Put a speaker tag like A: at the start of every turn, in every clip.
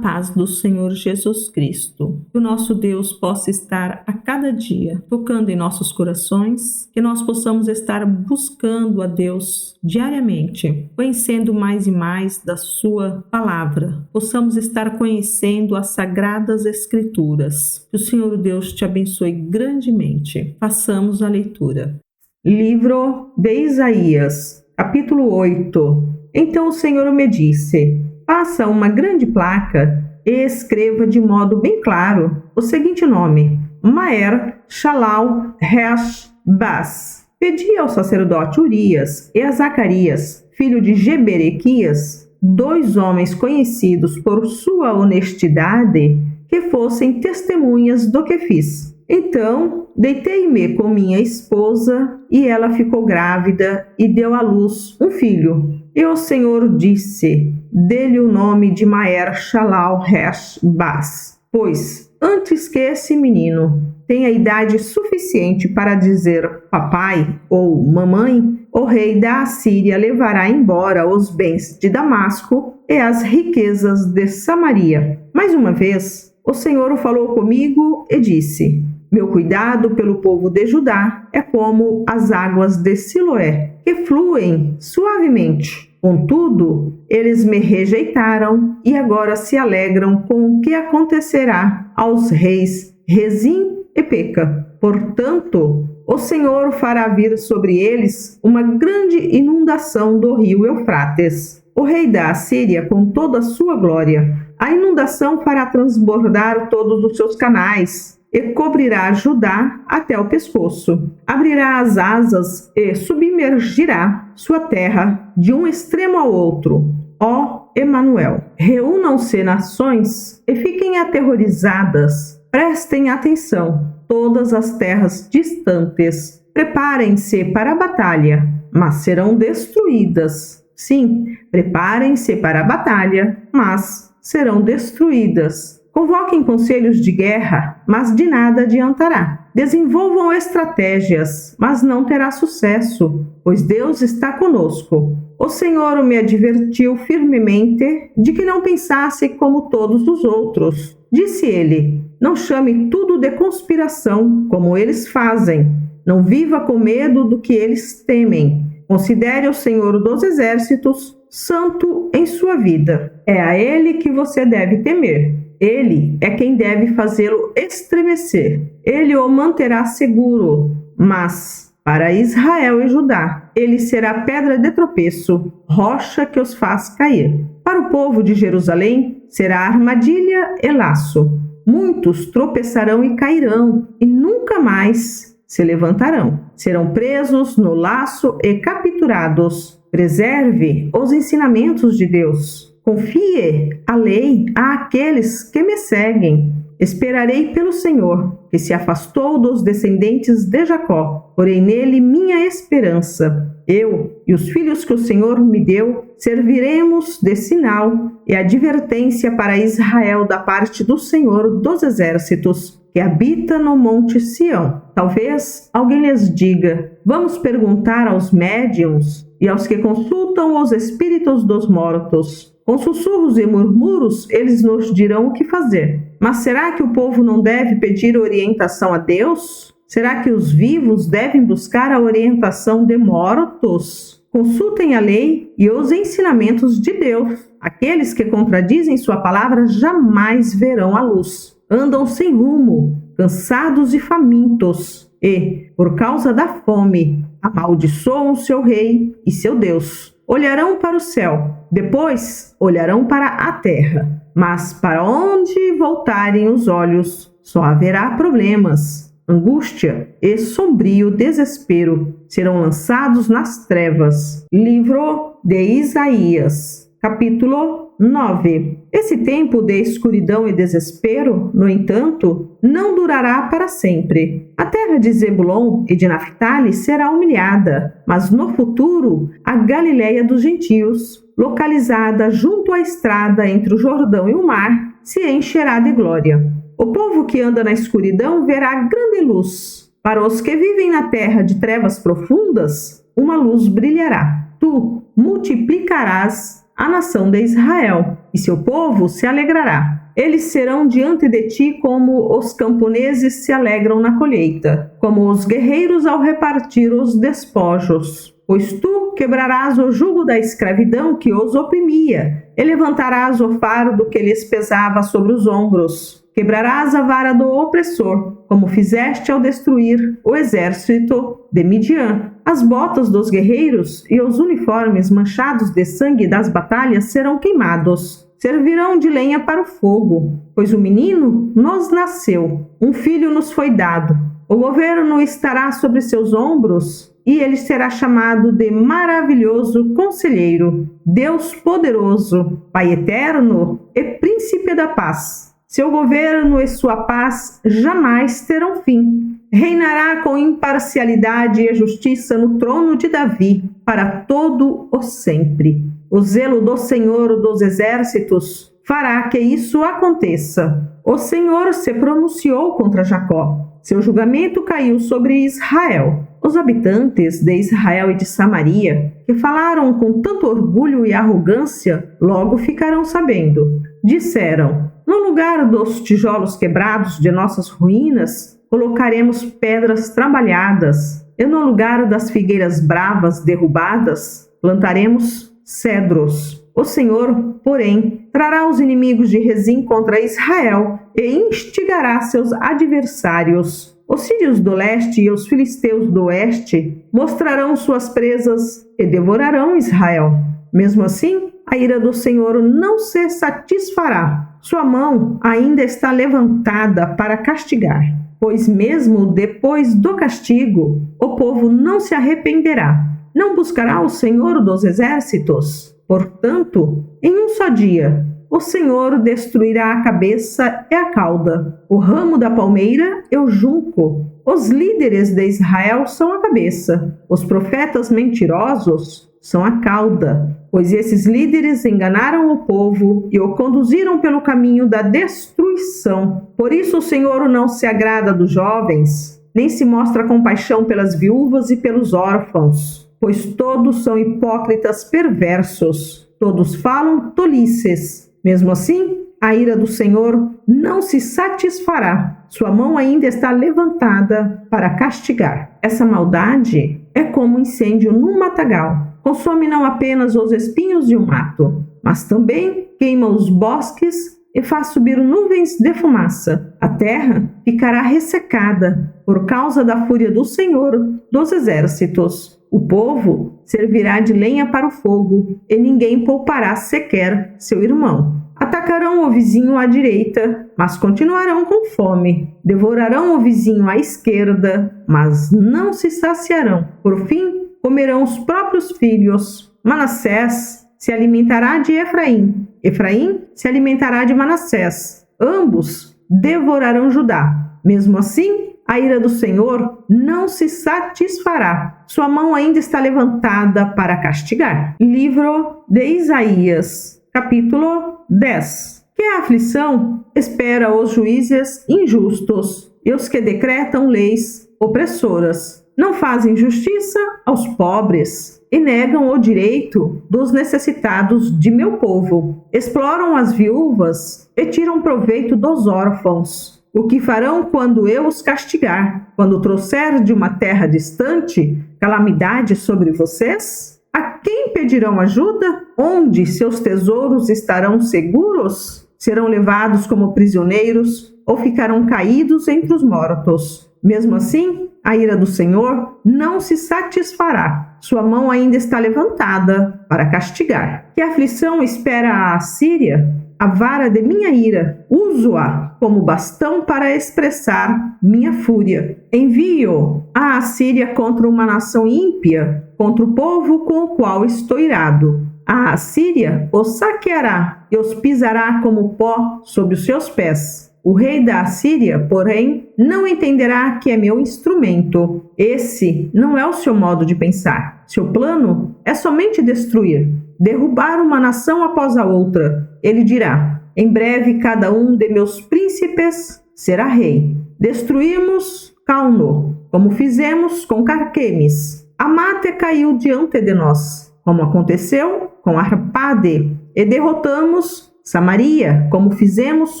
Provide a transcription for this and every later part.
A: paz do Senhor Jesus Cristo. Que o nosso Deus possa estar a cada dia tocando em nossos corações, que nós possamos estar buscando a Deus diariamente, conhecendo mais e mais da sua palavra, possamos estar conhecendo as sagradas escrituras. Que o Senhor Deus te abençoe grandemente. Façamos a leitura. Livro de Isaías, capítulo 8. Então o Senhor me disse: faça uma grande placa e escreva de modo bem claro o seguinte nome: Maer-Shalal-Hash-Baz. Pedi ao sacerdote Urias e a Zacarias, filho de Geberequias, 2 homens conhecidos por sua honestidade, que fossem testemunhas do que fiz. Então deitei-me com minha esposa, e ela ficou grávida e deu à luz um filho. E o Senhor disse: dê-lhe o nome de Maer-Shalal-Hash-Baz, pois antes que esse menino tenha idade suficiente para dizer papai ou mamãe, o rei da Assíria levará embora os bens de Damasco e as riquezas de Samaria. Mais uma vez, o Senhor falou comigo e disse: meu cuidado pelo povo de Judá é como as águas de Siloé, que fluem suavemente. Contudo, eles me rejeitaram e agora se alegram com o que acontecerá aos reis Rezim e Peca. Portanto, o Senhor fará vir sobre eles uma grande inundação do rio Eufrates, o rei da Assíria com toda a sua glória. A inundação fará transbordar todos os seus canais e cobrirá Judá até o pescoço. Abrirá as asas e submergirá sua terra de um extremo ao outro. Ó Emanuel, reúnam-se nações e fiquem aterrorizadas. Prestem atenção, todas as terras distantes. Preparem-se para a batalha, mas serão destruídas. Sim, preparem-se para a batalha, mas serão destruídas. Convoquem conselhos de guerra, mas de nada adiantará. Desenvolvam estratégias, mas não terá sucesso, pois Deus está conosco. O Senhor me advertiu firmemente de que não pensasse como todos os outros. Disse ele: não chame tudo de conspiração, como eles fazem. Não viva com medo do que eles temem. Considere o Senhor dos Exércitos santo em sua vida. É a Ele que você deve temer. Ele é quem deve fazê-lo estremecer. Ele o manterá seguro. Mas, para Israel e Judá, ele será pedra de tropeço, rocha que os faz cair. Para o povo de Jerusalém, será armadilha e laço. Muitos tropeçarão e cairão, e nunca mais se levantarão. Serão presos no laço e capturados. Preserve os ensinamentos de Deus. Confie a lei àqueles que me seguem. Esperarei pelo Senhor, que se afastou dos descendentes de Jacó. Porém nele minha esperança. Eu e os filhos que o Senhor me deu serviremos de sinal e advertência para Israel da parte do Senhor dos Exércitos, que habita no monte Sião. Talvez alguém lhes diga: vamos perguntar aos médiuns e aos que consultam os espíritos dos mortos. Com sussurros e murmúrios, eles nos dirão o que fazer. Mas será que o povo não deve pedir orientação a Deus? Será que os vivos devem buscar a orientação de mortos? Consultem a lei e os ensinamentos de Deus. Aqueles que contradizem sua palavra jamais verão a luz. Andam sem rumo, cansados e famintos, e, por causa da fome, amaldiçoam seu rei e seu Deus. Olharão para o céu, depois olharão para a terra. Mas para onde voltarem os olhos, só haverá problemas, angústia e sombrio desespero. Serão lançados nas trevas. Livro de Isaías, capítulo 9. Esse tempo de escuridão e desespero, no entanto, não durará para sempre. A terra de Zebulon e de Naftali será humilhada, mas no futuro a Galileia dos gentios, localizada junto à estrada entre o Jordão e o mar, se encherá de glória. O povo que anda na escuridão verá grande luz. Para os que vivem na terra de trevas profundas, uma luz brilhará. Tu multiplicarás a nação de Israel. e seu povo se alegrará. Eles serão diante de ti como os camponeses se alegram na colheita, como os guerreiros ao repartir os despojos. Pois tu quebrarás o jugo da escravidão que os oprimia, e levantarás o fardo que lhes pesava sobre os ombros. Quebrarás a vara do opressor, como fizeste ao destruir o exército de Midian. As botas dos guerreiros e os uniformes manchados de sangue das batalhas serão queimados. Servirão de lenha para o fogo, pois o menino nos nasceu, um filho nos foi dado. O governo estará sobre seus ombros, e ele será chamado de Maravilhoso Conselheiro, Deus Poderoso, Pai Eterno e Príncipe da Paz. Seu governo e sua paz jamais terão fim. Reinará com imparcialidade e justiça no trono de Davi, para todo o sempre. O zelo do Senhor dos Exércitos fará que isso aconteça. O Senhor se pronunciou contra Jacó. Seu julgamento caiu sobre Israel. Os habitantes de Israel e de Samaria, que falaram com tanto orgulho e arrogância, logo ficarão sabendo. Disseram: no lugar dos tijolos quebrados de nossas ruínas, colocaremos pedras trabalhadas, e no lugar das figueiras bravas derrubadas, plantaremos cedros. O Senhor, porém, trará os inimigos de Rezim contra Israel e instigará seus adversários. Os sírios do leste e os filisteus do oeste mostrarão suas presas e devorarão Israel. Mesmo assim, a ira do Senhor não se satisfará. Sua mão ainda está levantada para castigar, pois mesmo depois do castigo, o povo não se arrependerá. Não buscará o Senhor dos exércitos. Portanto, em um só dia, o Senhor destruirá a cabeça e a cauda, o ramo da palmeira e o junco. Os líderes de Israel são a cabeça, os profetas mentirosos são a cauda, pois esses líderes enganaram o povo e o conduziram pelo caminho da destruição. Por isso o Senhor não se agrada dos jovens, nem se mostra compaixão pelas viúvas e pelos órfãos, pois todos são hipócritas perversos, todos falam tolices. Mesmo assim, a ira do Senhor não se satisfará. Sua mão ainda está levantada para castigar. Essa maldade é como incêndio num matagal. Consome não apenas os espinhos de um mato, mas também queima os bosques e faz subir nuvens de fumaça. A terra ficará ressecada por causa da fúria do Senhor dos exércitos. O povo servirá de lenha para o fogo, e ninguém poupará sequer seu irmão. Atacarão o vizinho à direita, mas continuarão com fome. Devorarão o vizinho à esquerda, mas não se saciarão. Por fim, comerão os próprios filhos. Manassés se alimentará de Efraim. Efraim se alimentará de Manassés. Ambos devorarão Judá. Mesmo assim, a ira do Senhor não se satisfará. Sua mão ainda está levantada para castigar. Livro de Isaías, capítulo 10. Que a aflição espera os juízes injustos e os que decretam leis opressoras. Não fazem justiça aos pobres e negam o direito dos necessitados de meu povo. Exploram as viúvas e tiram proveito dos órfãos. O que farão quando eu os castigar? Quando trouxer de uma terra distante calamidade sobre vocês? A quem pedirão ajuda? Onde seus tesouros estarão seguros? Serão levados como prisioneiros ou ficarão caídos entre os mortos. Mesmo assim, a ira do Senhor não se satisfará. Sua mão ainda está levantada para castigar. Que aflição espera a Assíria? A vara de minha ira, uso-a como bastão para expressar minha fúria. Envio a Assíria contra uma nação ímpia, contra o povo com o qual estou irado. A Assíria os saqueará e os pisará como pó sob os seus pés. O rei da Assíria, porém, não entenderá que é meu instrumento. Esse não é o seu modo de pensar. Seu plano é somente destruir, derrubar uma nação após a outra. Ele dirá: em breve cada um de meus príncipes será rei. Destruímos Calno, como fizemos com Carquemes. Amate caiu diante de nós, como aconteceu com Arpade, e derrotamos Samaria, como fizemos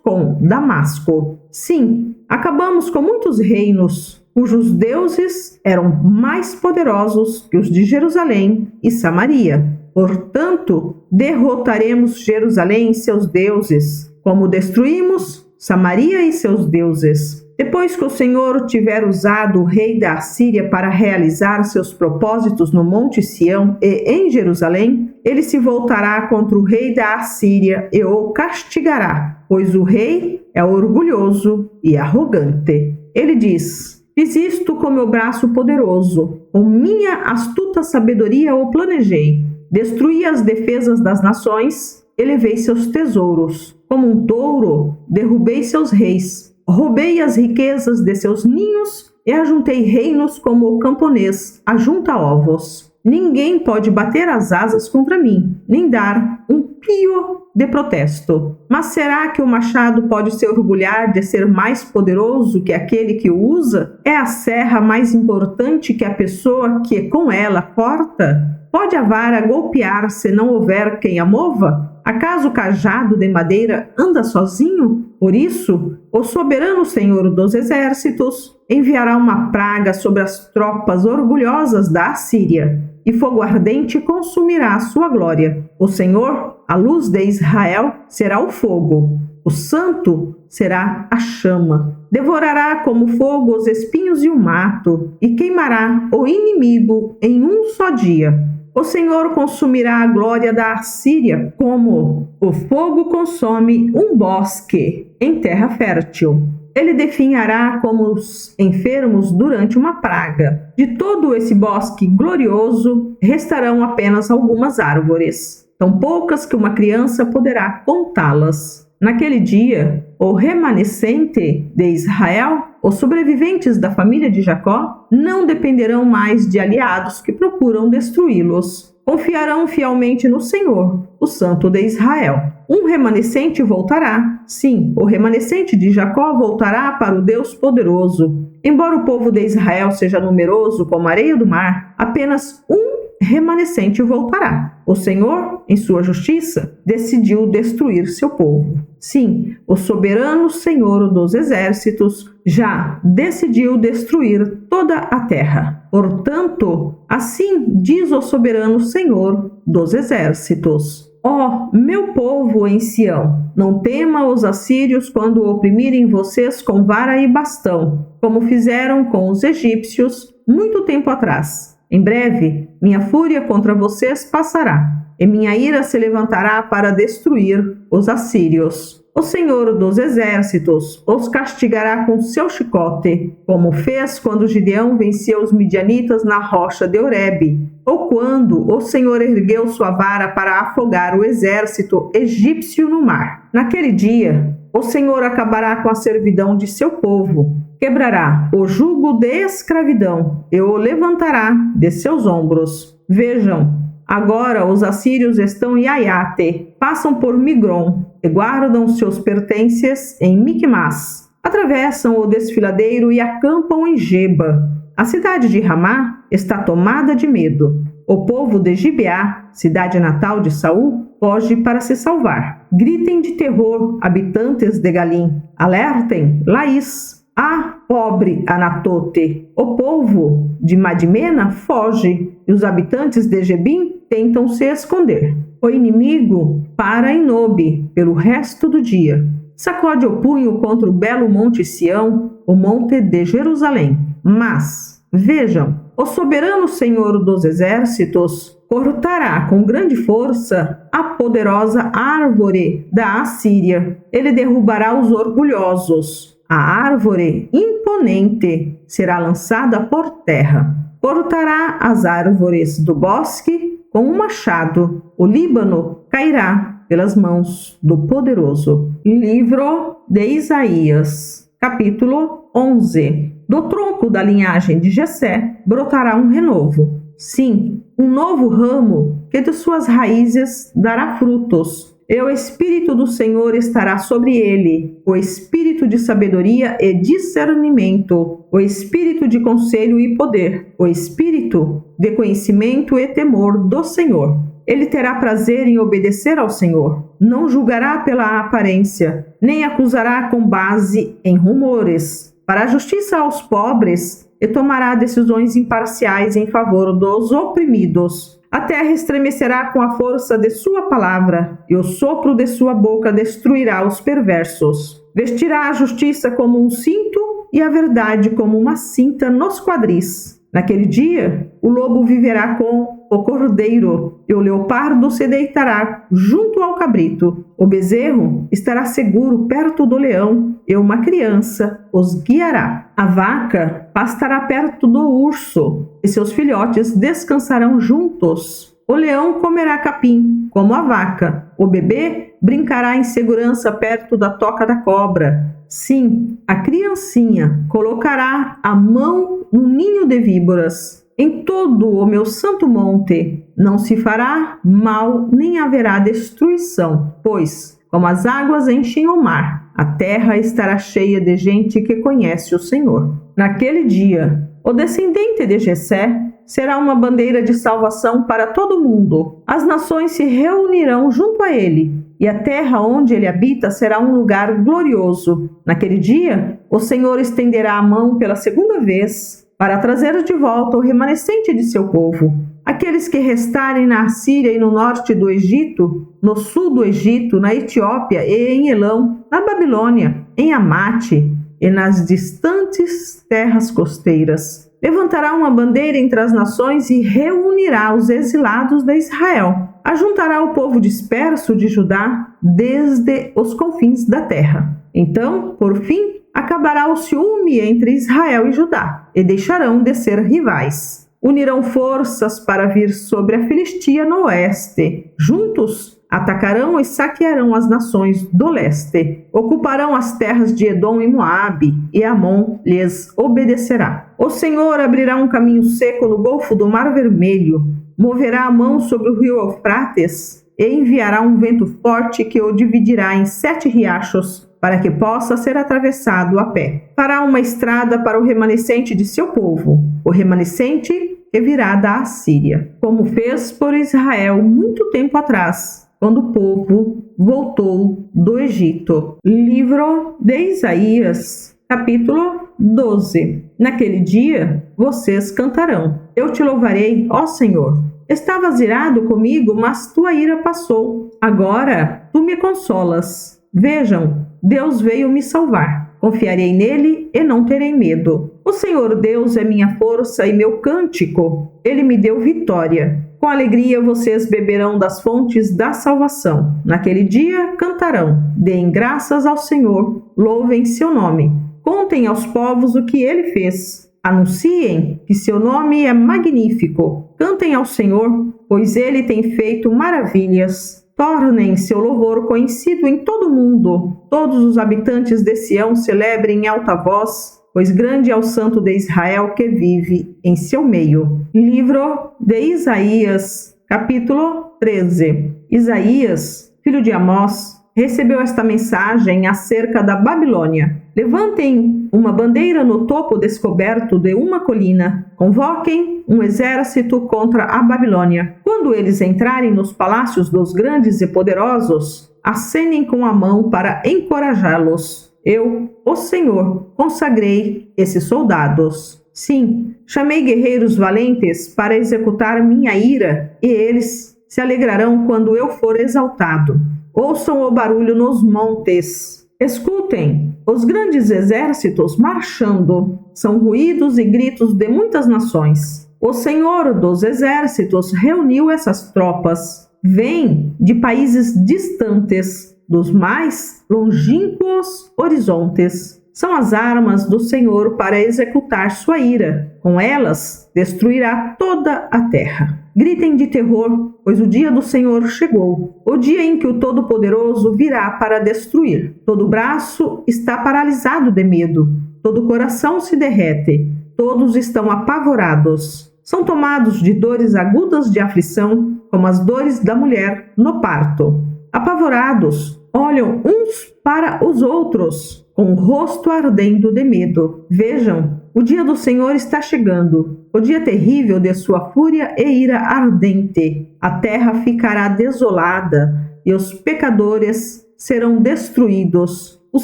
A: com Damasco. Sim, acabamos com muitos reinos, cujos deuses eram mais poderosos que os de Jerusalém e Samaria. Portanto, derrotaremos Jerusalém e seus deuses, como destruímos Samaria e seus deuses. Depois que o Senhor tiver usado o rei da Assíria para realizar seus propósitos no Monte Sião e em Jerusalém, ele se voltará contra o rei da Assíria e o castigará, pois o rei é orgulhoso e arrogante. Ele diz: fiz isto com meu braço poderoso, com minha astuta sabedoria o planejei. Destruí as defesas das nações, elevei seus tesouros. Como um touro, derrubei seus reis. Roubei as riquezas de seus ninhos e ajuntei reinos como o camponês ajunta ovos. Ninguém pode bater as asas contra mim, nem dar um pio de protesto. Mas será que o machado pode se orgulhar de ser mais poderoso que aquele que o usa? É a serra mais importante que a pessoa que com ela corta? Pode a vara golpear se não houver quem a mova? Acaso o cajado de madeira anda sozinho? Por isso, o soberano Senhor dos Exércitos enviará uma praga sobre as tropas orgulhosas da Assíria, e fogo ardente consumirá a sua glória. O Senhor, a luz de Israel, será o fogo. O Santo será a chama. Devorará como fogo os espinhos e o mato, e queimará o inimigo em um só dia. O Senhor consumirá a glória da Assíria, como o fogo consome um bosque em terra fértil. Ele definhará como os enfermos durante uma praga. De todo esse bosque glorioso, restarão apenas algumas árvores, tão poucas que uma criança poderá contá-las. Naquele dia, o remanescente de Israel, os sobreviventes da família de Jacó, não dependerão mais de aliados que procuram destruí-los. Confiarão fielmente no Senhor, o Santo de Israel. Um remanescente voltará. Sim, o remanescente de Jacó voltará para o Deus poderoso. Embora o povo de Israel seja numeroso como a areia do mar, apenas um remanescente voltará. O Senhor, em sua justiça, decidiu destruir seu povo. Sim, o soberano Senhor dos Exércitos já decidiu destruir toda a terra. Portanto, assim diz o soberano Senhor dos Exércitos: ó, meu povo em Sião, não tema os assírios quando oprimirem vocês com vara e bastão, como fizeram com os egípcios muito tempo atrás. Em breve, minha fúria contra vocês passará, e minha ira se levantará para destruir os assírios. O Senhor dos Exércitos os castigará com seu chicote, como fez quando Gideão venceu os midianitas na rocha de Horebe, ou quando o Senhor ergueu sua vara para afogar o exército egípcio no mar. Naquele dia, o Senhor acabará com a servidão de seu povo, quebrará o jugo de escravidão e o levantará de seus ombros. Vejam, agora os assírios estão em Aiate, passam por Migron e guardam seus pertences em Micmas. Atravessam o desfiladeiro e acampam em Geba. A cidade de Ramá está tomada de medo. O povo de Gibeá, cidade natal de Saul, foge para se salvar. Gritem de terror, habitantes de Galim. Alertem Laís. Ah, pobre Anatote! O povo de Madmena foge, e os habitantes de Gebim tentam se esconder. O inimigo para em Nobe pelo resto do dia. Sacode o punho contra o belo monte Sião, o monte de Jerusalém. Mas, vejam, o soberano Senhor dos Exércitos cortará com grande força a poderosa árvore da Assíria. Ele derrubará os orgulhosos. A árvore imponente será lançada por terra. Cortará as árvores do bosque com um machado. O Líbano cairá pelas mãos do poderoso. Livro de Isaías, capítulo 11. Do tronco da linhagem de Jessé brotará um renovo. Sim, um novo ramo que de suas raízes dará frutos. E o Espírito do Senhor estará sobre ele, o Espírito de sabedoria e discernimento, o Espírito de conselho e poder, o Espírito de conhecimento e temor do Senhor. Ele terá prazer em obedecer ao Senhor. não julgará pela aparência, nem acusará com base em rumores. Fará justiça aos pobres e tomará decisões imparciais em favor dos oprimidos. A terra estremecerá com a força de sua palavra, e o sopro de sua boca destruirá os perversos. Vestirá a justiça como um cinto e a verdade como uma cinta nos quadris. Naquele dia, o lobo viverá com o cordeiro, e o leopardo se deitará junto ao cabrito. O bezerro estará seguro perto do leão, e uma criança os guiará. A vaca pastará perto do urso, e seus filhotes descansarão juntos. O leão comerá capim, como a vaca. O bebê brincará em segurança perto da toca da cobra. Sim, a criancinha colocará a mão no ninho de víboras. Em todo o meu santo monte não se fará mal, nem haverá destruição, pois, como as águas enchem o mar, a terra estará cheia de gente que conhece o Senhor. Naquele dia, o descendente de Jessé será uma bandeira de salvação para todo o mundo. As nações se reunirão junto a ele, e a terra onde ele habita será um lugar glorioso. Naquele dia, o Senhor estenderá a mão pela segunda vez para trazer de volta o remanescente de seu povo. Aqueles que restarem na Assíria e no norte do Egito, no sul do Egito, na Etiópia e em Elão, na Babilônia, em Amate e nas distantes terras costeiras. Levantará uma bandeira entre as nações e reunirá os exilados de Israel. Ajuntará o povo disperso de Judá desde os confins da terra. Então, por fim, acabará o ciúme entre Israel e Judá, e deixarão de ser rivais. Unirão forças para vir sobre a Filistia no oeste. Juntos, atacarão e saquearão as nações do leste. Ocuparão as terras de Edom e Moabe, e Amon lhes obedecerá. O Senhor abrirá um caminho seco no golfo do Mar Vermelho, moverá a mão sobre o rio Eufrates, e enviará um vento forte que o dividirá em 7 riachos, para que possa ser atravessado a pé. Fará uma estrada para o remanescente de seu povo, o remanescente que virá da Assíria, como fez por Israel muito tempo atrás, quando o povo voltou do Egito. Livro de Isaías, capítulo 12. Naquele dia, vocês cantarão: Eu te louvarei, ó Senhor. Estavas irado comigo, mas tua ira passou. Agora, tu me consolas. Vejam, Deus veio me salvar. Confiarei nele e não terei medo. O Senhor Deus é minha força e meu cântico. Ele me deu vitória. Com alegria vocês beberão das fontes da salvação. Naquele dia cantarão: Deem graças ao Senhor, louvem seu nome. Contem aos povos o que ele fez. Anunciem que seu nome é magnífico. Cantem ao Senhor, pois ele tem feito maravilhas. Tornem seu louvor conhecido em todo o mundo. Todos os habitantes de Sião celebrem em alta voz, pois grande é o Santo de Israel que vive em seu meio. Livro de Isaías, capítulo 13. Isaías, filho de Amós, recebeu esta mensagem acerca da Babilônia. Levantem uma bandeira no topo descoberto de uma colina. Convoquem um exército contra a Babilônia. Quando eles entrarem nos palácios dos grandes e poderosos, acenem com a mão para encorajá-los. Eu, o Senhor, consagrei esses soldados. Sim, chamei guerreiros valentes para executar minha ira, e eles se alegrarão quando eu for exaltado. Ouçam o barulho nos montes. Escutem os grandes exércitos marchando. São ruídos e gritos de muitas nações. O Senhor dos exércitos reuniu essas tropas. Vêm de países distantes, dos mais longínquos horizontes. São as armas do Senhor para executar sua ira. Com elas, destruirá toda a terra. Gritem de terror, pois o dia do Senhor chegou, o dia em que o Todo-Poderoso virá para destruir. Todo braço está paralisado de medo, todo coração se derrete, todos estão apavorados. São tomados de dores agudas de aflição, como as dores da mulher no parto. Apavorados, olham uns para os outros, com o rosto ardendo de medo. Vejam, o dia do Senhor está chegando, o dia terrível de sua fúria e ira ardente. A terra ficará desolada, e os pecadores serão destruídos. Os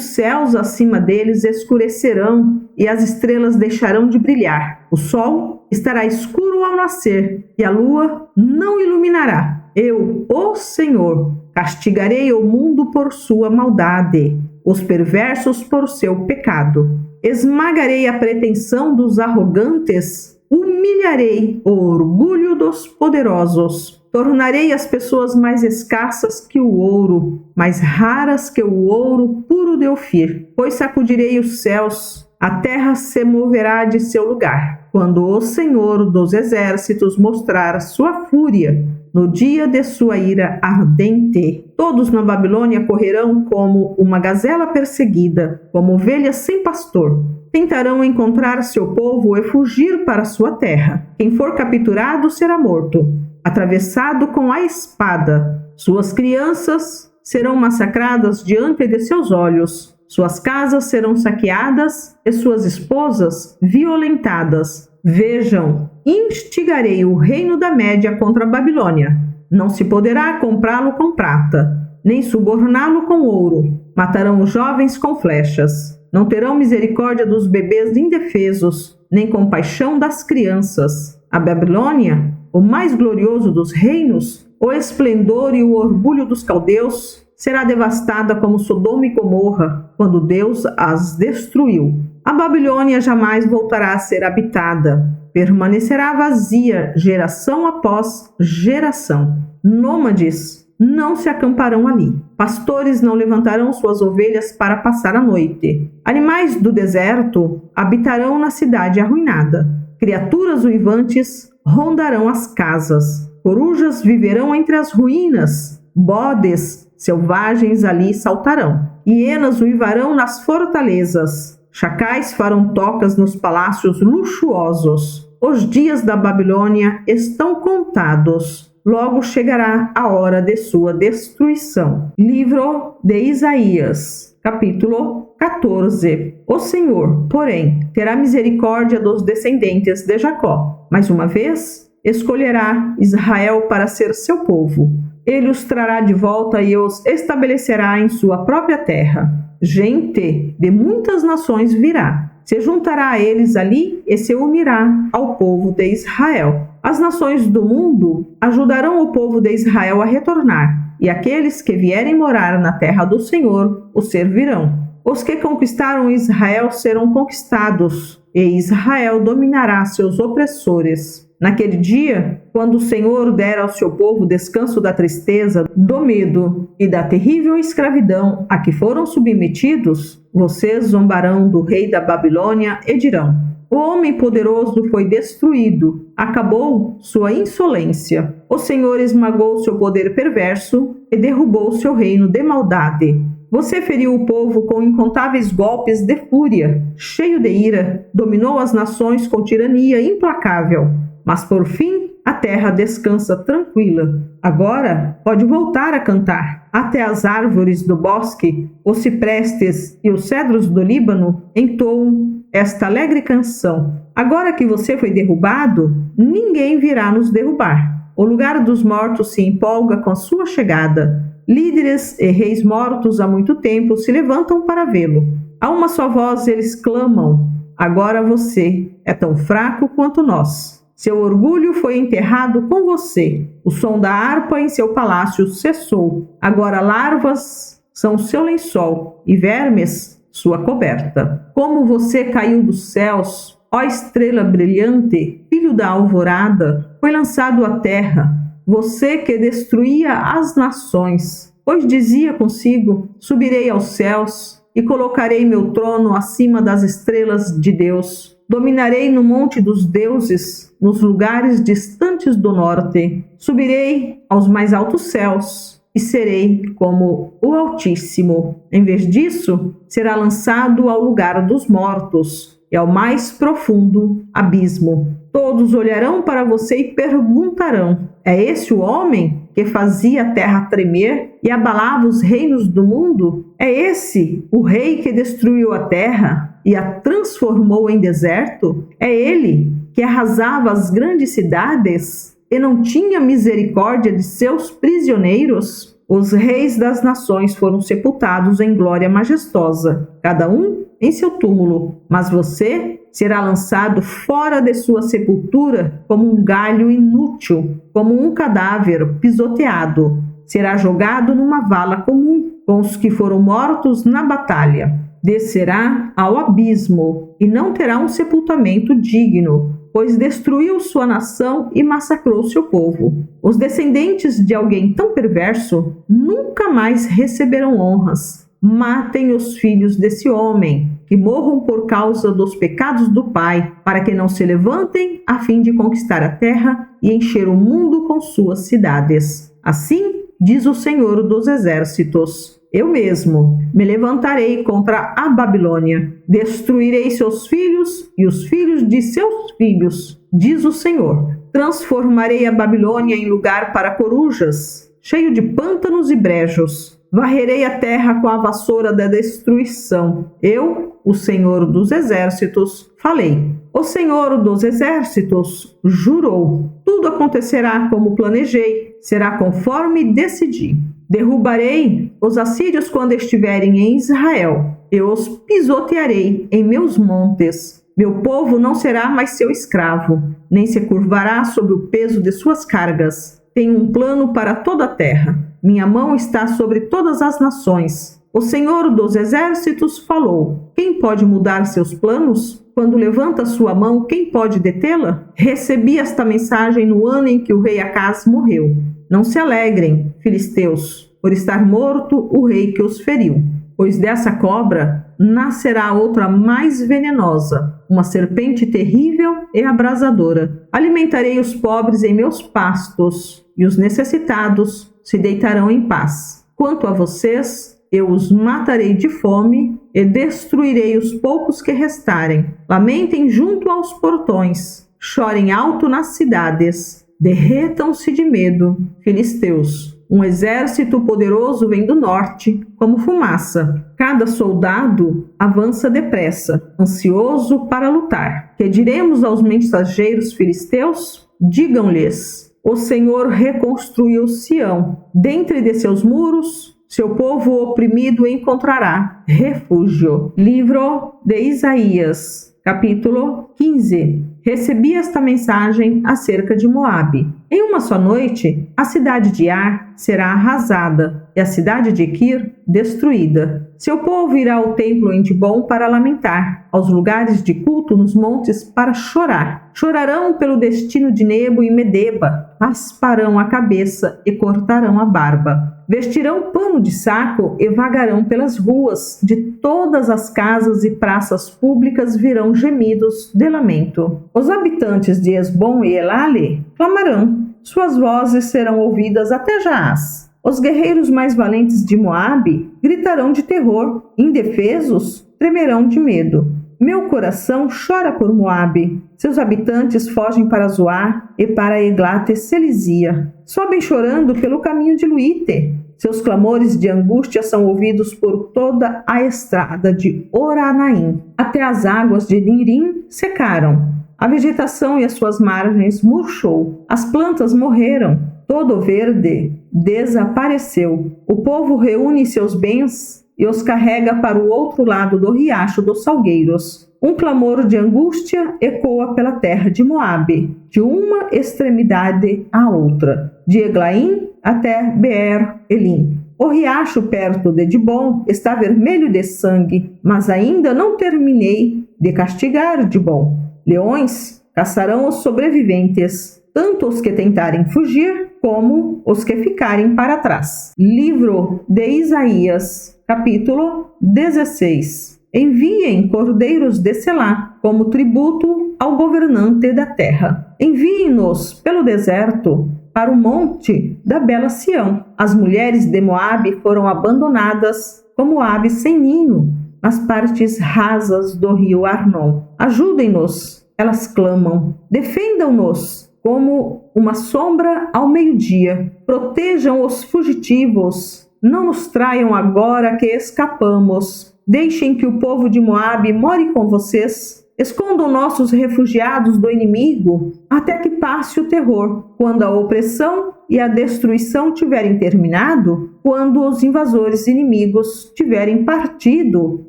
A: céus acima deles escurecerão e as estrelas deixarão de brilhar. O sol estará escuro ao nascer e a lua não iluminará. Eu, o Senhor, castigarei o mundo por sua maldade, os perversos por seu pecado. Esmagarei a pretensão dos arrogantes, humilharei o orgulho dos poderosos. Tornarei as pessoas mais escassas que o ouro, mais raras que o ouro puro de Ofir, pois sacudirei os céus, a terra se moverá de seu lugar, quando o Senhor dos exércitos mostrar sua fúria, no dia de sua ira ardente. Todos na Babilônia correrão como uma gazela perseguida, como ovelhas sem pastor. Tentarão encontrar seu povo e fugir para sua terra. Quem for capturado será morto, atravessado com a espada. Suas crianças serão massacradas diante de seus olhos. Suas casas serão saqueadas e suas esposas violentadas. Vejam, instigarei o reino da Média contra a Babilônia. Não se poderá comprá-lo com prata, nem suborná-lo com ouro. Matarão os jovens com flechas. Não terão misericórdia dos bebês indefesos, nem compaixão das crianças. A Babilônia, o mais glorioso dos reinos, o esplendor e o orgulho dos caldeus, será devastada como Sodoma e Gomorra, quando Deus as destruiu. A Babilônia jamais voltará a ser habitada. Permanecerá vazia geração após geração. Nômades não se acamparão ali. Pastores não levantarão suas ovelhas para passar a noite. Animais do deserto habitarão na cidade arruinada. Criaturas uivantes rondarão as casas. Corujas viverão entre as ruínas. Bodes selvagens ali saltarão. Hienas uivarão nas fortalezas. Chacais farão tocas nos palácios luxuosos. Os dias da Babilônia estão contados. Logo chegará a hora de sua destruição. Livro de Isaías, capítulo 14. O Senhor, porém, terá misericórdia dos descendentes de Jacó. Mais uma vez, escolherá Israel para ser seu povo. Ele os trará de volta e os estabelecerá em sua própria terra. Gente de muitas nações virá. Se juntará a eles ali e se unirá ao povo de Israel. As nações do mundo ajudarão o povo de Israel a retornar, e aqueles que vierem morar na terra do Senhor o servirão. Os que conquistaram Israel serão conquistados, e Israel dominará seus opressores. Naquele dia, quando o Senhor der ao seu povo descanso da tristeza, do medo e da terrível escravidão a que foram submetidos, vocês zombarão do rei da Babilônia e dirão: o homem poderoso foi destruído, acabou sua insolência. O Senhor esmagou seu poder perverso e derrubou seu reino de maldade. Você feriu o povo com incontáveis golpes de fúria, cheio de ira, dominou as nações com tirania implacável. Mas por fim, a terra descansa tranquila. Agora pode voltar a cantar. Até as árvores do bosque, os ciprestes e os cedros do Líbano entoam esta alegre canção. Agora que você foi derrubado, ninguém virá nos derrubar. O lugar dos mortos se empolga com sua chegada. Líderes e reis mortos há muito tempo se levantam para vê-lo. A uma só voz eles clamam: agora você é tão fraco quanto nós. Seu orgulho foi enterrado com você. O som da harpa em seu palácio cessou. Agora larvas são seu lençol e vermes sua coberta. Como você caiu dos céus, ó estrela brilhante, filho da alvorada, foi lançado à terra. Você que destruía as nações, pois dizia consigo: subirei aos céus e colocarei meu trono acima das estrelas de Deus. Dominarei no monte dos deuses, nos lugares distantes do norte. Subirei aos mais altos céus e serei como o Altíssimo. Em vez disso, será lançado ao lugar dos mortos e ao mais profundo abismo. Todos olharão para você e perguntarão: é esse o homem que fazia a terra tremer e abalava os reinos do mundo? É esse o rei que destruiu a terra e a transformou em deserto? É ele que arrasava as grandes cidades e não tinha misericórdia de seus prisioneiros? Os reis das nações foram sepultados em glória majestosa, cada um em seu túmulo, mas você será lançado fora de sua sepultura como um galho inútil, como um cadáver pisoteado. Será jogado numa vala comum com os que foram mortos na batalha. Descerá ao abismo e não terá um sepultamento digno, pois destruiu sua nação e massacrou seu povo. Os descendentes de alguém tão perverso nunca mais receberão honras. Matem os filhos desse homem, que morram por causa dos pecados do pai, para que não se levantem a fim de conquistar a terra e encher o mundo com suas cidades. Assim diz o Senhor dos Exércitos: eu mesmo me levantarei contra a Babilônia, destruirei seus filhos e os filhos de seus filhos, diz o Senhor. Transformarei a Babilônia em lugar para corujas, cheio de pântanos e brejos. Varrerei a terra com a vassoura da destruição. Eu, o Senhor dos Exércitos, falei. O Senhor dos Exércitos jurou. Tudo acontecerá como planejei, será conforme decidi. Derrubarei os assírios quando estiverem em Israel. Eu os pisotearei em meus montes. Meu povo não será mais seu escravo, nem se curvará sob o peso de suas cargas. Tenho um plano para toda a terra. Minha mão está sobre todas as nações. O Senhor dos Exércitos falou. Quem pode mudar seus planos? Quando levanta sua mão, quem pode detê-la? Recebi esta mensagem no ano em que o rei Acaz morreu. Não se alegrem, filisteus, por estar morto o rei que os feriu, pois dessa cobra nascerá outra mais venenosa, uma serpente terrível e abrasadora. Alimentarei os pobres em meus pastos, e os necessitados se deitarão em paz. Quanto a vocês, eu os matarei de fome e destruirei os poucos que restarem. Lamentem junto aos portões, chorem alto nas cidades, derretam-se de medo, filisteus. Um exército poderoso vem do norte, como fumaça. Cada soldado avança depressa, ansioso para lutar. Que diremos aos mensageiros filisteus? Digam-lhes: o Senhor reconstruiu Sião. Dentre de seus muros, seu povo oprimido encontrará refúgio. Livro de Isaías, capítulo 15. Recebi esta mensagem acerca de Moabe. Em uma só noite, a cidade de Ar será arrasada e a cidade de Quir destruída. Seu povo irá ao templo em Dibom para lamentar, aos lugares de culto nos montes para chorar. Chorarão pelo destino de Nebo e Medeba, rasparão a cabeça e cortarão a barba. Vestirão pano de saco e vagarão pelas ruas. De todas as casas e praças públicas virão gemidos de lamento. Os habitantes de Esbom e Elale clamarão. Suas vozes serão ouvidas até Jaaz. Os guerreiros mais valentes de Moabe gritarão de terror. Indefesos tremerão de medo. Meu coração chora por Moabe. Seus habitantes fogem para Zoar e para Eglate-Selizia. Sobem chorando pelo caminho de Luíte. Seus clamores de angústia são ouvidos por toda a estrada de Oranaim. Até as águas de Nirim secaram. A vegetação e as suas margens murchou. As plantas morreram. Todo o verde desapareceu. O povo reúne seus bens e os carrega para o outro lado do riacho dos salgueiros. Um clamor de angústia ecoa pela terra de Moabe, de uma extremidade à outra, de Eglaim até Beer-Elim. O riacho perto de Dibom está vermelho de sangue, mas ainda não terminei de castigar Dibom. Leões caçarão os sobreviventes, tanto os que tentarem fugir, como os que ficarem para trás. Livro de Isaías, capítulo 16. Enviem cordeiros de Selá como tributo ao governante da terra. Enviem-nos pelo deserto para o monte da bela Sião. As mulheres de Moabe foram abandonadas como aves sem ninho nas partes rasas do rio Arnon. Ajudem-nos, elas clamam. Defendam-nos como uma sombra ao meio-dia. Protejam os fugitivos. Não nos traiam agora que escapamos. Deixem que o povo de Moabe more com vocês. Escondam nossos refugiados do inimigo até que passe o terror. Quando a opressão e a destruição tiverem terminado, quando os invasores inimigos tiverem partido,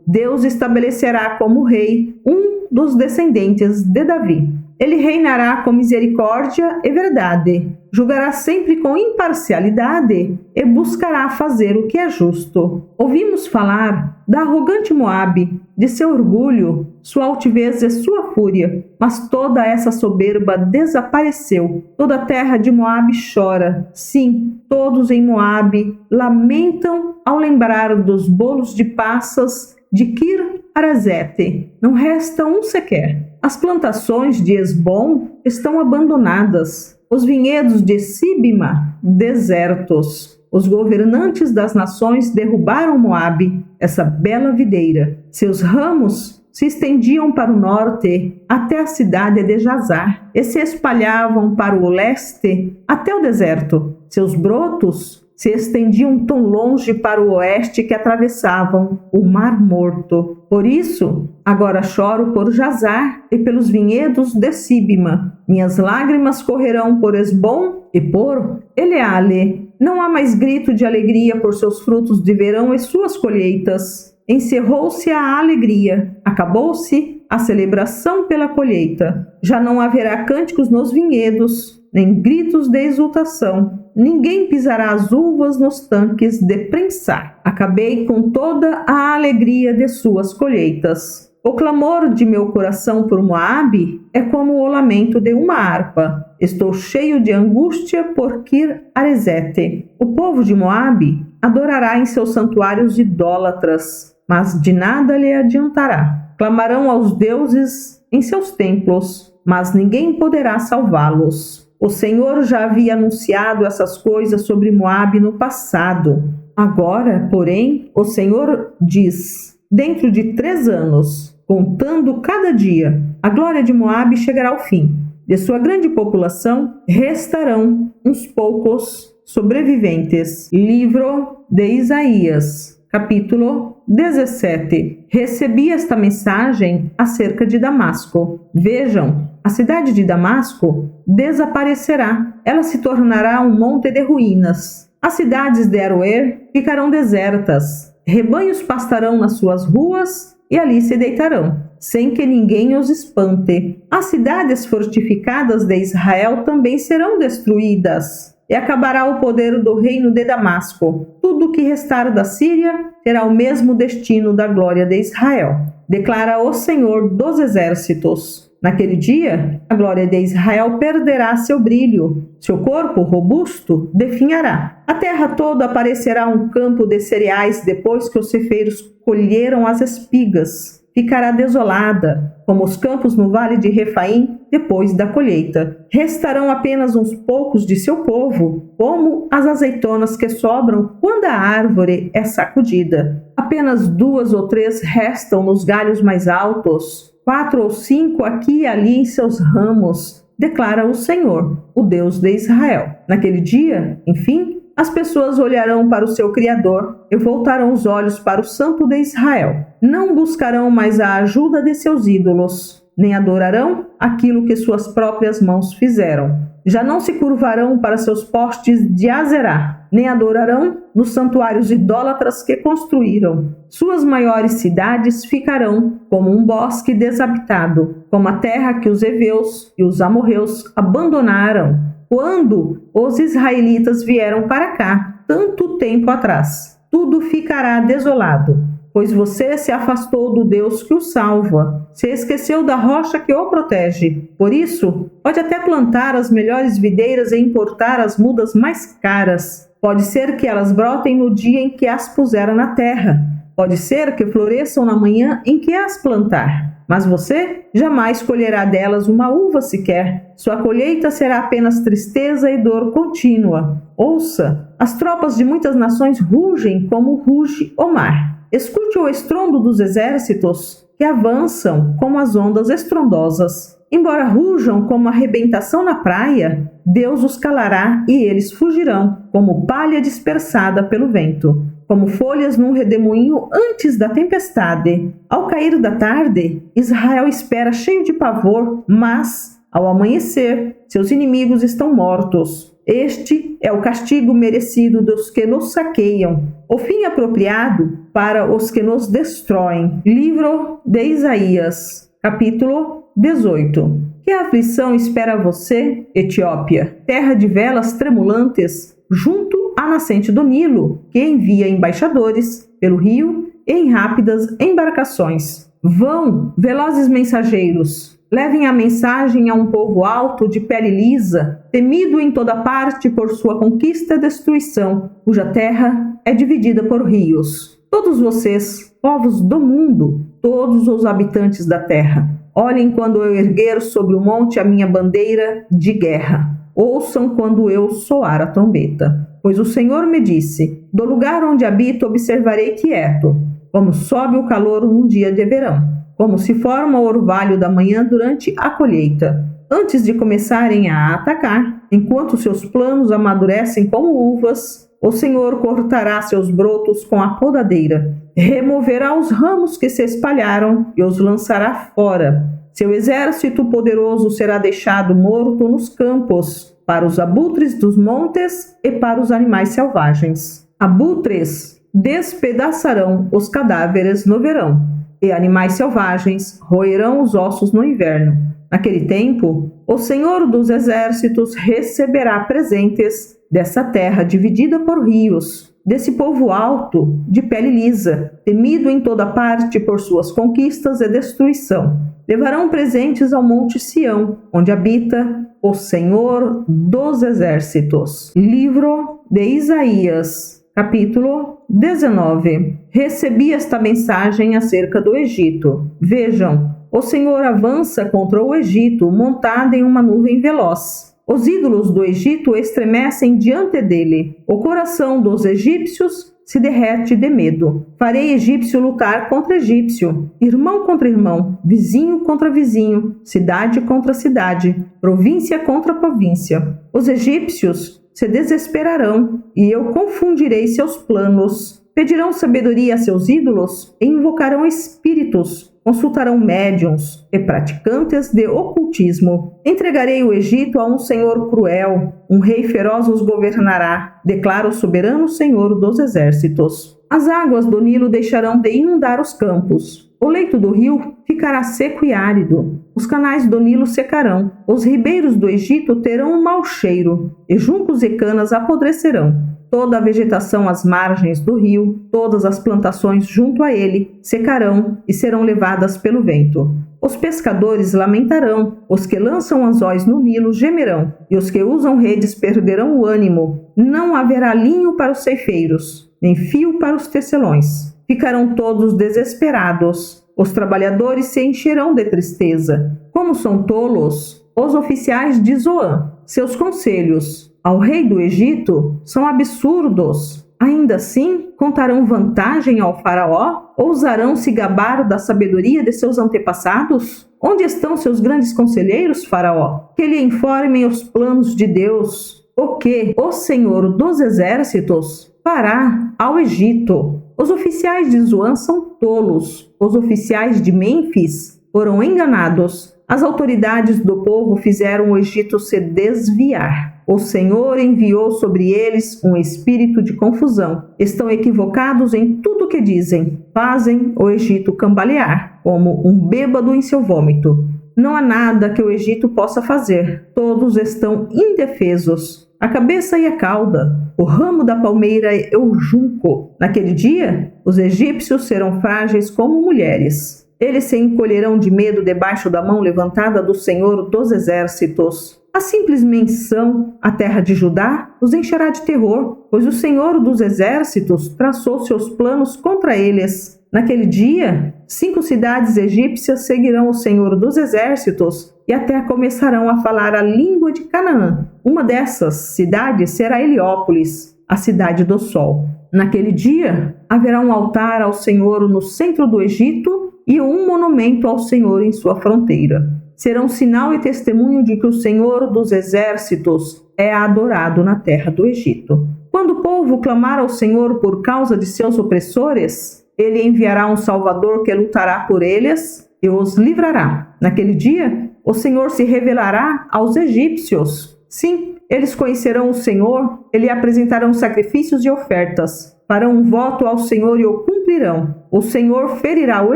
A: Deus estabelecerá como rei um dos descendentes de Davi. Ele reinará com misericórdia e verdade, julgará sempre com imparcialidade e buscará fazer o que é justo. Ouvimos falar da arrogante Moabe, de seu orgulho, sua altivez e sua fúria, mas toda essa soberba desapareceu. Toda a terra de Moabe chora. Sim, todos em Moabe lamentam ao lembrar dos bolos de passas de Kir-Aresete. Não resta um sequer. As plantações de Esbom estão abandonadas, os vinhedos de Sibma desertos. Os governantes das nações derrubaram Moabe, essa bela videira. Seus ramos se estendiam para o norte até a cidade de Jazar e se espalhavam para o leste até o deserto. Seus brotos se estendiam tão longe para o oeste que atravessavam o Mar Morto. Por isso, agora choro por Jazar e pelos vinhedos de Sibma. Minhas lágrimas correrão por Esbom e por Eleale. Não há mais grito de alegria por seus frutos de verão e suas colheitas. Encerrou-se a alegria, acabou-se a celebração pela colheita. Já não haverá cânticos nos vinhedos, nem gritos de exultação. Ninguém pisará as uvas nos tanques de prensar. Acabei com toda a alegria de suas colheitas. O clamor de meu coração por Moabe é como o lamento de uma harpa. Estou cheio de angústia por Kir-Aresete. O povo de Moabe adorará em seus santuários idólatras, mas de nada lhe adiantará. Clamarão aos deuses em seus templos, mas ninguém poderá salvá-los. O Senhor já havia anunciado essas coisas sobre Moabe no passado. Agora, porém, o Senhor diz: dentro de 3 anos, contando cada dia, a glória de Moabe chegará ao fim. De sua grande população, restarão uns poucos sobreviventes. Livro de Isaías, capítulo 17. Recebi esta mensagem acerca de Damasco. Vejam, a cidade de Damasco desaparecerá. Ela se tornará um monte de ruínas. As cidades de Aroer ficarão desertas. Rebanhos pastarão nas suas ruas e ali se deitarão, sem que ninguém os espante. As cidades fortificadas de Israel também serão destruídas. E acabará o poder do reino de Damasco. Tudo o que restar da Síria terá o mesmo destino da glória de Israel, declara o Senhor dos Exércitos. Naquele dia, a glória de Israel perderá seu brilho, seu corpo robusto definhará. A terra toda parecerá um campo de cereais depois que os ceifeiros colheram as espigas. Ficará desolada, como os campos no vale de Refaim depois da colheita. Restarão apenas uns poucos de seu povo, como as azeitonas que sobram quando a árvore é sacudida. Apenas 2 ou 3 restam nos galhos mais altos, 4 ou 5 aqui e ali em seus ramos, declara o Senhor, o Deus de Israel. Naquele dia, enfim, as pessoas olharão para o seu Criador e voltarão os olhos para o Santo de Israel. Não buscarão mais a ajuda de seus ídolos, nem adorarão aquilo que suas próprias mãos fizeram. Já não se curvarão para seus postes de Azerá, nem adorarão nos santuários idólatras que construíram. Suas maiores cidades ficarão como um bosque desabitado, como a terra que os heveus e os amorreus abandonaram quando os israelitas vieram para cá, tanto tempo atrás. Tudo ficará desolado, pois você se afastou do Deus que o salva, se esqueceu da rocha que o protege. Por isso, pode até plantar as melhores videiras e importar as mudas mais caras. Pode ser que elas brotem no dia em que as puseram na terra. Pode ser que floresçam na manhã em que as plantar. Mas você jamais colherá delas uma uva sequer. Sua colheita será apenas tristeza e dor contínua. Ouça, as tropas de muitas nações rugem como ruge o mar. Escute o estrondo dos exércitos que avançam como as ondas estrondosas. Embora rujam como a arrebentação na praia, Deus os calará e eles fugirão, como palha dispersada pelo vento. como folhas num redemoinho antes da tempestade. Ao cair da tarde, Israel espera cheio de pavor, mas, ao amanhecer, seus inimigos estão mortos. Este é o castigo merecido dos que nos saqueiam, o fim apropriado para os que nos destroem. Livro de Isaías, capítulo 18. Que aflição espera você, Etiópia, terra de velas tremulantes, junto à nascente do Nilo, que envia embaixadores pelo rio em rápidas embarcações. Vão, velozes mensageiros, levem a mensagem a um povo alto de pele lisa, temido em toda parte por sua conquista e destruição, cuja terra é dividida por rios. Todos vocês, povos do mundo, todos os habitantes da terra, olhem quando eu erguer sobre o monte a minha bandeira de guerra. Ouçam quando eu soar a trombeta. Pois o Senhor me disse: do lugar onde habito observarei quieto, como sobe o calor num dia de verão, como se forma o orvalho da manhã durante a colheita. Antes de começarem a atacar, enquanto seus planos amadurecem como uvas, o Senhor cortará seus brotos com a podadeira, removerá os ramos que se espalharam e os lançará fora. Seu exército poderoso será deixado morto nos campos, para os abutres dos montes e para os animais selvagens. Abutres despedaçarão os cadáveres no verão, e animais selvagens roerão os ossos no inverno. Naquele tempo, o Senhor dos Exércitos receberá presentes dessa terra dividida por rios, desse povo alto, de pele lisa, temido em toda parte por suas conquistas e destruição. Levarão presentes ao monte Sião, onde habita o Senhor dos Exércitos. Livro de Isaías, capítulo 19. Recebi esta mensagem acerca do Egito. Vejam, o Senhor avança contra o Egito, montado em uma nuvem veloz. Os ídolos do Egito estremecem diante dele. O coração dos egípcios se derrete de medo. Farei egípcio lutar contra egípcio, irmão contra irmão, vizinho contra vizinho, cidade contra cidade, província contra província. Os egípcios se desesperarão e eu confundirei seus planos. Pedirão sabedoria a seus ídolos e invocarão espíritos. Consultarão médiuns e praticantes de ocultismo. Entregarei o Egito a um senhor cruel, um rei feroz os governará, declara o soberano Senhor dos Exércitos. As águas do Nilo deixarão de inundar os campos. O leito do rio ficará seco e árido. Os canais do Nilo secarão. Os ribeiros do Egito terão um mau cheiro, e juncos e canas apodrecerão. Toda a vegetação às margens do rio, todas as plantações junto a ele, secarão e serão levadas pelo vento. Os pescadores lamentarão, os que lançam anzóis no Nilo gemerão, e os que usam redes perderão o ânimo. Não haverá linho para os ceifeiros, nem fio para os tecelões. Ficarão todos desesperados. Os trabalhadores se encherão de tristeza. Como são tolos os oficiais de Zoan! Seus conselhos ao rei do Egito são absurdos. Ainda assim, contarão vantagem ao faraó? Ousarão se gabar da sabedoria de seus antepassados? Onde estão seus grandes conselheiros, faraó? Que lhe informem os planos de Deus. O que o Senhor dos Exércitos fará ao Egito? Os oficiais de Zoan são tolos. Os oficiais de Mênfis foram enganados. As autoridades do povo fizeram o Egito se desviar. O Senhor enviou sobre eles um espírito de confusão. Estão equivocados em tudo o que dizem. Fazem o Egito cambalear, como um bêbado em seu vômito. Não há nada que o Egito possa fazer. Todos estão indefesos. A cabeça e a cauda, o ramo da palmeira e o junco. Naquele dia, os egípcios serão frágeis como mulheres. Eles se encolherão de medo debaixo da mão levantada do Senhor dos Exércitos. A simples menção à terra de Judá os encherá de terror, pois o Senhor dos Exércitos traçou seus planos contra eles. Naquele dia, 5 cidades egípcias seguirão o Senhor dos Exércitos e até começarão a falar a língua de Canaã. Uma dessas cidades será Heliópolis, a cidade do sol. Naquele dia, haverá um altar ao Senhor no centro do Egito e um monumento ao Senhor em sua fronteira. Serão sinal e testemunho de que o Senhor dos Exércitos é adorado na terra do Egito. Quando o povo clamar ao Senhor por causa de seus opressores, ele enviará um Salvador que lutará por eles e os livrará. Naquele dia, o Senhor se revelará aos egípcios. Sim, eles conhecerão o Senhor, ele apresentarão sacrifícios e ofertas, farão um voto ao Senhor e o cumprirão. O Senhor ferirá o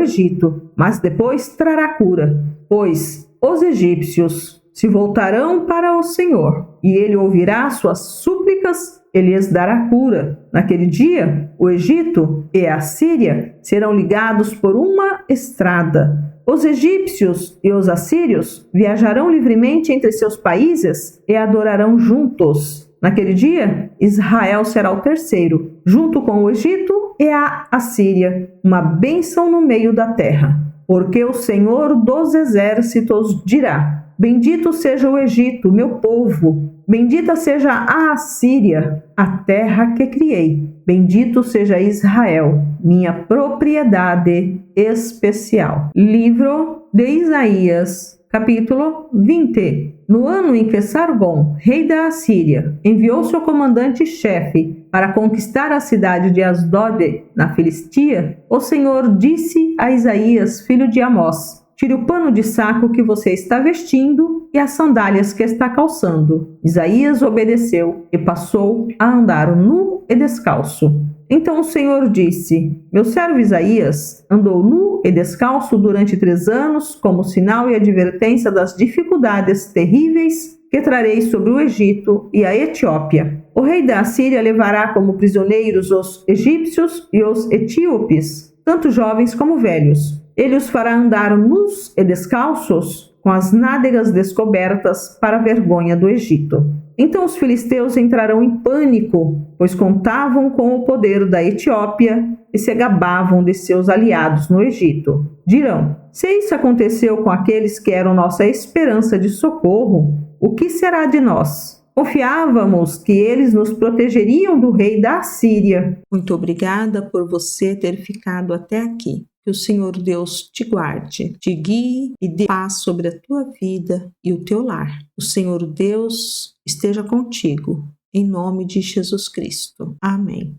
A: Egito, mas depois trará cura, pois os egípcios se voltarão para o Senhor, e ele ouvirá suas súplicas, ele lhes dará cura. Naquele dia, o Egito e a Síria serão ligados por uma estrada. Os egípcios e os assírios viajarão livremente entre seus países e adorarão juntos. Naquele dia, Israel será o terceiro, junto com o Egito e a Assíria, uma bênção no meio da terra. Porque o Senhor dos exércitos dirá: bendito seja o Egito, meu povo, bendita seja a Assíria, a terra que criei. Bendito seja Israel, minha propriedade especial. Livro de Isaías, capítulo 20. No ano em que Sargom, rei da Assíria, enviou seu comandante-chefe para conquistar a cidade de Asdod, na Filistia, o Senhor disse a Isaías, filho de Amós: tire o pano de saco que você está vestindo e as sandálias que está calçando. Isaías obedeceu e passou a andar nu e descalço. Então o Senhor disse: meu servo Isaías andou nu e descalço durante 3 anos, como sinal e advertência das dificuldades terríveis que trarei sobre o Egito e a Etiópia. O rei da Assíria levará como prisioneiros os egípcios e os etíopes, tanto jovens como velhos. Ele os fará andar nus e descalços, com as nádegas descobertas, para a vergonha do Egito. Então os filisteus entrarão em pânico, pois contavam com o poder da Etiópia e se gabavam de seus aliados no Egito. Dirão: se isso aconteceu com aqueles que eram nossa esperança de socorro, o que será de nós? Confiávamos que eles nos protegeriam do rei da Assíria. Muito obrigada por você ter ficado até aqui. Que o Senhor Deus te guarde, te guie e dê paz sobre a tua vida e o teu lar. O Senhor Deus esteja contigo, em nome de Jesus Cristo. Amém.